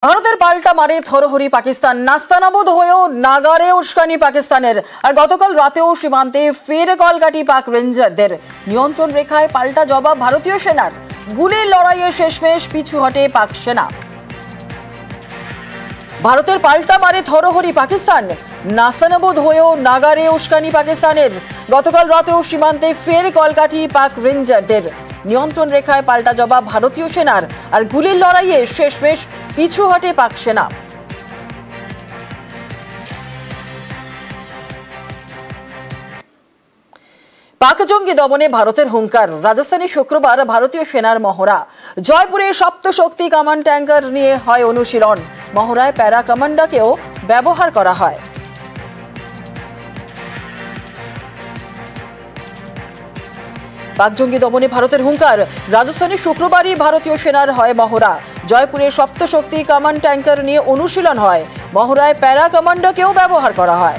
ভারতের পাল্টা মারে থরহরি পাকিস্তান। নাস্তানাবুদ হয়েও নাগারে উস্কানি পাকিস্তানের। আর গতকাল রাতেও সীমান্তে ফের কলকাঠি পাক রেঞ্জারদের। নিয়ন্ত্রণ রেখায় পাল্টা জবাব ভারতীয় সেনার। গুলির লড়াইয়ে শেষমেশ পিছু হটে পাক সেনা। ভারতের পাল্টা মারে থরহরি পাকিস্তান। নাস্তানাবুদ হয়েও নাগারে উস্কানি পাকিস্তানের। গতকাল রাতেও সীমান্তে ফের কলকাঠি পাক রেঞ্জারদের। নিয়ন্ত্রণ রেখায় পাল্টা জবাব ভারতীয় সেনার। আর গুলির লড়াইয়ে শেষমেশ পিছু হটে পাক সেনা। পাক জঙ্গি দমনে ভারতের হুঙ্কার। রাজস্থানে শুক্রবার ভারতীয় সেনার মহড়া। জয়পুরে সপ্তশক্তি কামান্ড ট্যাঙ্কার নিয়ে হয় অনুশীলন। মহড়ায় প্যারা কমান্ডাকেও ব্যবহার করা হয়। পাক জঙ্গি দমনে ভারতের হুঙ্কার। রাজস্থানে শুক্রবারই ভারতীয় সেনার হয় মহড়া। জয়পুরে সপ্তশক্তি কামান্ড ট্যাঙ্কার নিয়ে অনুশীলন হয়। মহড়ায় প্যারা কমান্ডাকেও ব্যবহার করা হয়।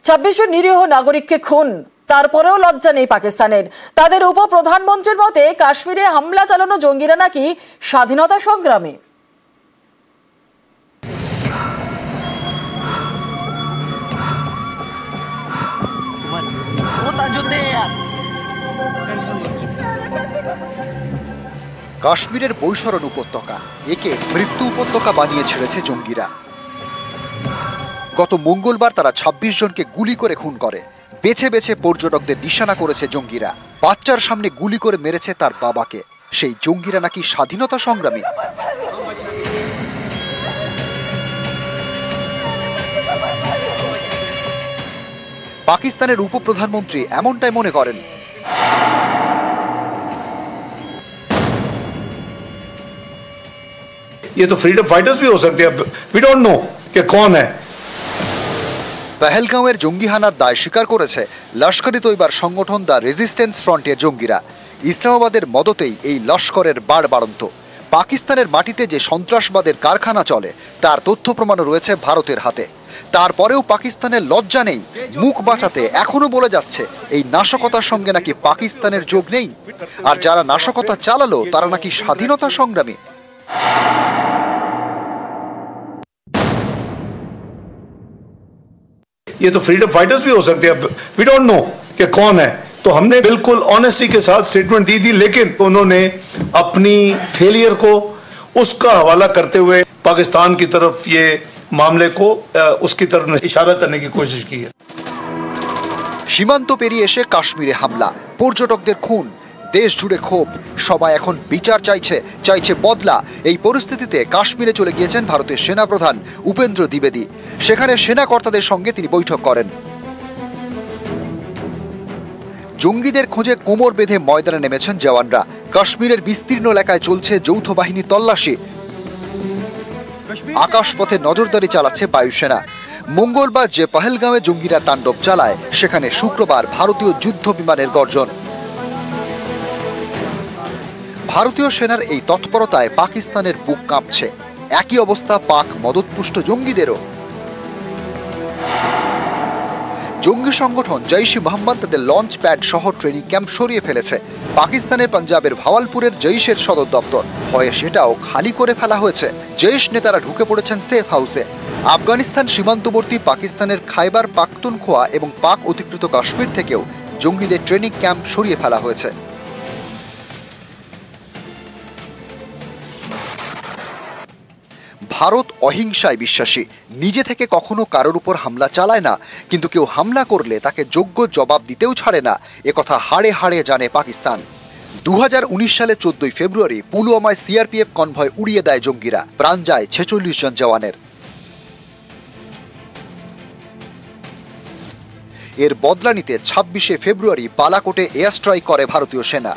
26 জন নিরীহ নাগরিককে খুন, তারপরেও লজ্জা নেই পাকিস্তানের। তাদের উপপ্রধানমন্ত্রীর মতে কাশ্মীরে হামলা চালানো জঙ্গিরা নাকি স্বাধীনতা সংগ্রামী। কাশ্মীরের বৈশরণ উপত্যকা, একে মৃত্যু উপত্যকা বানিয়ে ছেড়েছে জঙ্গিরা। গত মঙ্গলবার তারা 26 জনকে গুলি করে খুন করে। বেছে বেছে পর্যটকদের নিশানা করেছে জঙ্গিরা। বাচ্চার সামনে গুলি করে মেরেছে তার বাবাকে। সেই জঙ্গিরা নাকি স্বাধীনতা সংগ্রামী। পাকিস্তানের উপপ্রধানমন্ত্রী এমনটাই মনে করেন। ये तो फ्रीडम फाइटर्स भी हो सकते हैं, वी डोंट नो कि कौन है। পেহেলগাঁওয়ের জঙ্গি হানার দায় স্বীকার করেছে লস্কর-ই তৈবার সংগঠন দ্য রেজিস্ট্যান্স ফ্রন্টের জঙ্গিরা। ইসলামাবাদের মদতেই এই লস্করের বাড়বাড়ন্ত। পাকিস্তানের মাটিতে যে সন্ত্রাসবাদের কারখানা চলে তার তথ্য প্রমাণও রয়েছে ভারতের হাতে। তারপরেও পাকিস্তানের লজ্জা নেই। মুখ বাঁচাতে এখনো বলে যাচ্ছে এই নাশকতার সঙ্গে নাকি পাকিস্তানের যোগ নেই। আর যারা নাশকতা চালালো তারা নাকি স্বাধীনতা সংগ্রামী। ये तो फ्रीडम फाइटर्स भी हो सकते हैं, वी डोंट नो कि कौन है। तो हमने बिल्कुल ऑनेस्टी के साथ स्टेटमेंट दी थी, लेकिन उन्होंने अपनी फेलियर को उसका हवाला करते हुए पाकिस्तान की तरफ ये मामले को उसकी तरफ इशारा करने की कोशिश की है। সীমান্ত পেরিয়ে এসে কাশ্মীরে হামলা, পর্যটকদের খুন, দেশ জুড়ে ক্ষোভ। সবাই এখন বিচার চাইছে বদলা। এই পরিস্থিতিতে কাশ্মীরে চলে গিয়েছেন ভারতের সেনাপ্রধান উপেন্দ্র দ্বিবেদী। সেখানে সেনা কর্তাদের সঙ্গে তিনি বৈঠক করেন। জঙ্গিদের খোঁজে কোমর বেঁধে ময়দানে নেমেছেন জওয়ানরা। কাশ্মীরের বিস্তীর্ণ এলাকায় চলছে যৌথ বাহিনী তল্লাশি। আকাশপথে নজরদারি চালাচ্ছে বায়ুসেনা। মঙ্গলবার যে পেহেলগাঁওয়ে জঙ্গিরা তাণ্ডব চালায়, সেখানে শুক্রবার ভারতীয় যুদ্ধ বিমানের গর্জন। ভারতীয় সেনার এই তৎপরতায় পাকিস্তানের বুক কাঁপছে। একই অবস্থা পাক মদতপুষ্ট জঙ্গিদেরও। জঙ্গি সংগঠন জৈশ-ই-মোহাম্মদ তাদের লঞ্চ প্যাড সহ ট্রেনিং ক্যাম্প সরিয়ে ফেলেছে। পাকিস্তানের পাঞ্জাবের ভাওয়ালপুরের জৈশের সদর দপ্তর, ভয়ে সেটাও খালি করে ফেলা হয়েছে। জৈশ নেতারা ঢুকে পড়েছেন সেফ হাউসে। আফগানিস্তান সীমান্তবর্তী পাকিস্তানের খাইবার পাখতুনখোয়া এবং পাক অধিকৃত কাশ্মীর থেকেও জঙ্গিদের ট্রেনিং ক্যাম্প সরিয়ে ফেলা হয়েছে। ভারত অহিংসায় বিশ্বাসী। নিজে থেকে কখনো কারোর উপর হামলা চালায় না, কিন্তু কেউ হামলা করলে তাকে যোগ্য জবাব দিতেও ছাড়ে না। একথা হাড়ে হাড়ে জানে পাকিস্তান। 2019 সালে 14 ফেব্রুয়ারি পুলওয়ামায় সিআরপিএফ কনভয় উড়িয়ে দেয় জঙ্গিরা। প্রাণ যায় 46 জন জওয়ানের। এর বদলা নিতে 26 ফেব্রুয়ারি বালাকোটে এয়ার স্ট্রাইক করে ভারতীয় সেনা।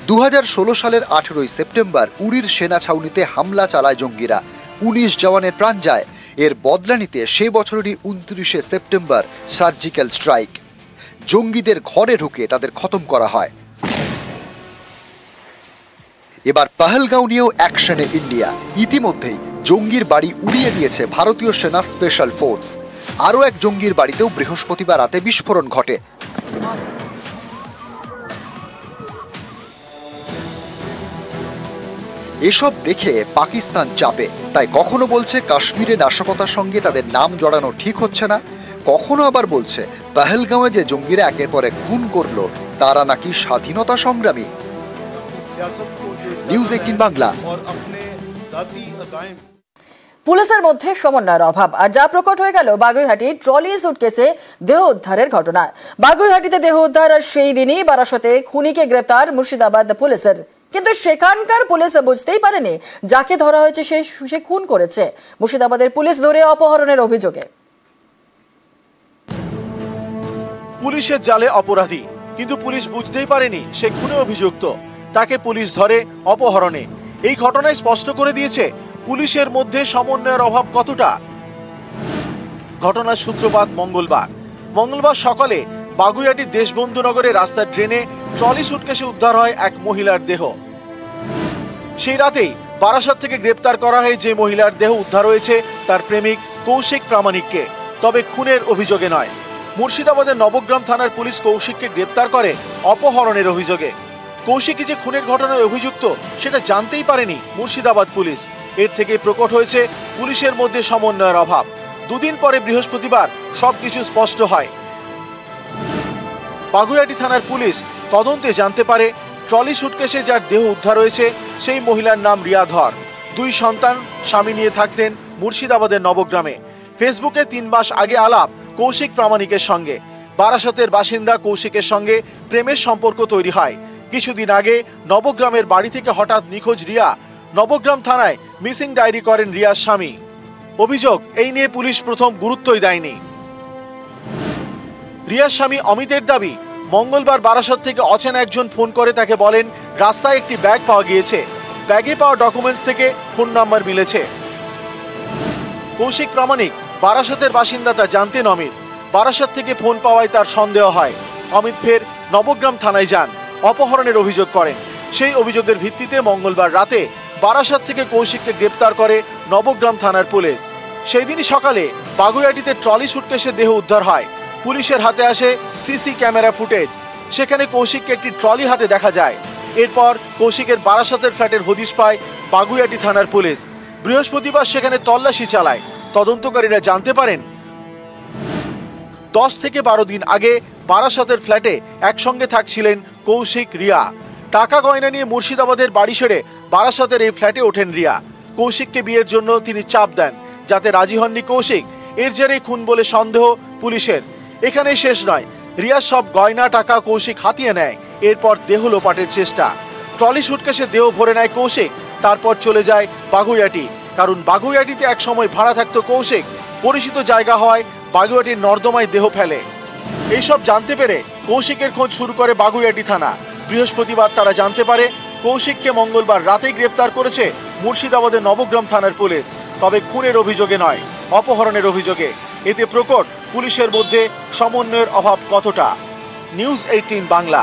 2016 সালের 18 সেপ্টেম্বর উরির সেনা ছাউনিতে হামলা চালায় জঙ্গিরা। 19 জওয়ানের প্রাণ যায়। এর বদলা নিতে সে বছরেরই 29 সেপ্টেম্বর সার্জিক্যাল স্ট্রাইক। জঙ্গিদের ঘরে ঢুকে তাদের খতম করা হয়। এবার পেহেলগাঁও নিয়েও অ্যাকশনে ইন্ডিয়া। ইতিমধ্যেই জঙ্গির বাড়ি উড়িয়ে দিয়েছে ভারতীয় সেনা স্পেশাল ফোর্স। আরও এক জঙ্গির বাড়িতেও বৃহস্পতিবার রাতে বিস্ফোরণ ঘটে। এসব দেখে পাকিস্তান চাপে, তাই কখনো বলছে কাশ্মীরে নাশকতার সঙ্গে তাদের নাম জড়ানো ঠিক হচ্ছে না, কখনো আবার বলছে পহেলগাঁওয়ে যে জঙ্গিরা একের পর এক খুন করলো তারা নাকি স্বাধীনতা সংগ্রামী। নিউজ 18 বাংলা। পুলিশের মধ্যে সমন্বয়ের অভাব, আর যা প্রকট হয়ে গেল বাগুইহাটির ট্রলি সুটকেসে দেহ উদ্ধারের ঘটনায়। বাগুইহাটিতে দেহ উদ্ধার আর সেই দিনই বারাসতে খুনিকে গ্রেপ্তার মুর্শিদাবাদ পুলিশের। কিন্তু সেখানকার পুলিশ বুঝতেই পারেনি যাকে ধরা হয়েছে সে খুন করেছে। মুর্শিদাবাদের পুলিশ ধরে অপহরণের অভিযোগে। পুলিশের জালে অপরাধী, কিন্তু পুলিশ বুঝতেই পারেনি সে খুনে অভিযুক্ত, তাকে পুলিশ ধরে অপহরণে। এই ঘটনায় স্পষ্ট করে দিয়েছে পুলিশের মধ্যে সমন্বয়ের অভাব কতটা। ঘটনার সূত্রপাত মঙ্গলবার সকালে বাগুইহাটির দেশবন্ধু নগরে রাস্তার ড্রেনে ট্রলি সুটকেসে উদ্ধার হয় এক মহিলার দেহ। সেই রাতেই বারাসাত থেকে গ্রেপ্তার করা হয় যে মহিলার দেহ উদ্ধার হয়েছে তার প্রেমিক কৌশিক প্রামাণিককে, তবে খুনের অভিযোগে নয়। মুর্শিদাবাদের নবগ্রাম থানার পুলিশ কৌশিককে গ্রেপ্তার করে অপহরণের অভিযোগে। কৌশিকই যে খুনের ঘটনায় অভিযুক্ত সেটা জানতেই পারেনি মুর্শিদাবাদ পুলিশ। এর থেকে প্রকট হয়েছে পুলিশের মধ্যে সমন্বয়ের অভাব। দুদিন পরে বৃহস্পতিবার সবকিছু স্পষ্ট হয়। বাগুইহাটি থানার পুলিশ তদন্তে জানতে পারে ট্রলি সুটকেসে যার দেহ উদ্ধার হয়েছে সেই মহিলার নাম রিয়া ধর। 2 সন্তান, স্বামী নিয়ে থাকতেন মুর্শিদাবাদের নবগ্রামে। ফেসবুকে 3 মাস আগে আলাপ কৌশিক প্রামাণিকের সঙ্গে। বারাসতের বাসিন্দা কৌশিকের সঙ্গে প্রেমের সম্পর্ক তৈরি হয়। কিছুদিন আগে নবগ্রামের বাড়ি থেকে হঠাৎ নিখোঁজ রিয়া। নবগ্রাম থানায় মিসিং ডায়েরি করেন রিয়ার স্বামী। অভিযোগ, এই নিয়ে পুলিশ প্রথম গুরুত্বই দেয়নি। রিয়ার স্বামী অমিতের দাবি, মঙ্গলবার বারাসত থেকে অচেনা একজন ফোন করে তাকে বলেন রাস্তায় একটি ব্যাগ পাওয়া গিয়েছে। ব্যাগে পাওয়া ডকুমেন্টস থেকে ফোন নাম্বার মিলেছে। কৌশিক প্রামাণিক বারাসতের বাসিন্দা তা জানতেন অমিত। বারাসত থেকে ফোন পাওয়ায় তার সন্দেহ হয়। অমিত ফের নবগ্রাম থানায় যান, অপহরণের অভিযোগ করেন। সেই অভিযোগের ভিত্তিতে মঙ্গলবার রাতে বারাসত থেকে কৌশিককে গ্রেপ্তার করে নবগ্রাম থানার পুলিশ। সেই দিনই সকালে বাগুইহাটিতে ট্রলি সুটকেসের দেহ উদ্ধার হয়। পুলিশের হাতে আসে সিসি ক্যামেরা ফুটেজ। সেখানে কৌশিককে একটি ট্রলি হাতে দেখা যায়। এরপর কৌশিকের বারাসতের ফ্ল্যাটের হদিশ পায় বাগুইহাটি থানার পুলিশ। বৃহস্পতিবার সেখানে তল্লাশি চালায়। তদন্তকারীরা জানতে পারেন 10 থেকে 12 দিন আগে বারাসতের ফ্ল্যাটে একসঙ্গে থাকছিলেন কৌশিক, রিয়া। টাকা গয়না নিয়ে মুর্শিদাবাদের বাড়ি ছেড়ে বারাসতের এই ফ্ল্যাটে ওঠেন রিয়া। কৌশিককে বিয়ের জন্য তিনি চাপ দেন, যাতে রাজি হননি কৌশিক। এর জেরেই খুন বলে সন্দেহ পুলিশের। এখানেই শেষ নয়, রিয়ার সব গয়না টাকা কৌশিক হাতিয়ে নেয়। এরপর দেহ লোপাটের চেষ্টা। ট্রলি সুটকেসে দেহ ভরে নেয় কৌশিক, তারপর চলে যায় বাগুইহাটি। কারণ বাগুইহাটিতে এক সময় ভাড়া থাকতো কৌশিক। পরিচিত জায়গা হয় বাগুইহাটির নর্দমায় দেহ ফেলে। এইসব জানতে পেরে কৌশিকের খোঁজ শুরু করে বাগুইহাটি থানা। বৃহস্পতিবার তারা জানতে পারে কৌশিককে মঙ্গলবার রাতেই গ্রেপ্তার করেছে মুর্শিদাবাদের নবগ্রাম থানার পুলিশ, তবে খুনের অভিযোগে নয়, অপহরণের অভিযোগে। এতে প্রকট পুলিশের মধ্যে সমন্বয়ের অভাব কতটা। নিউজ 18 বাংলা।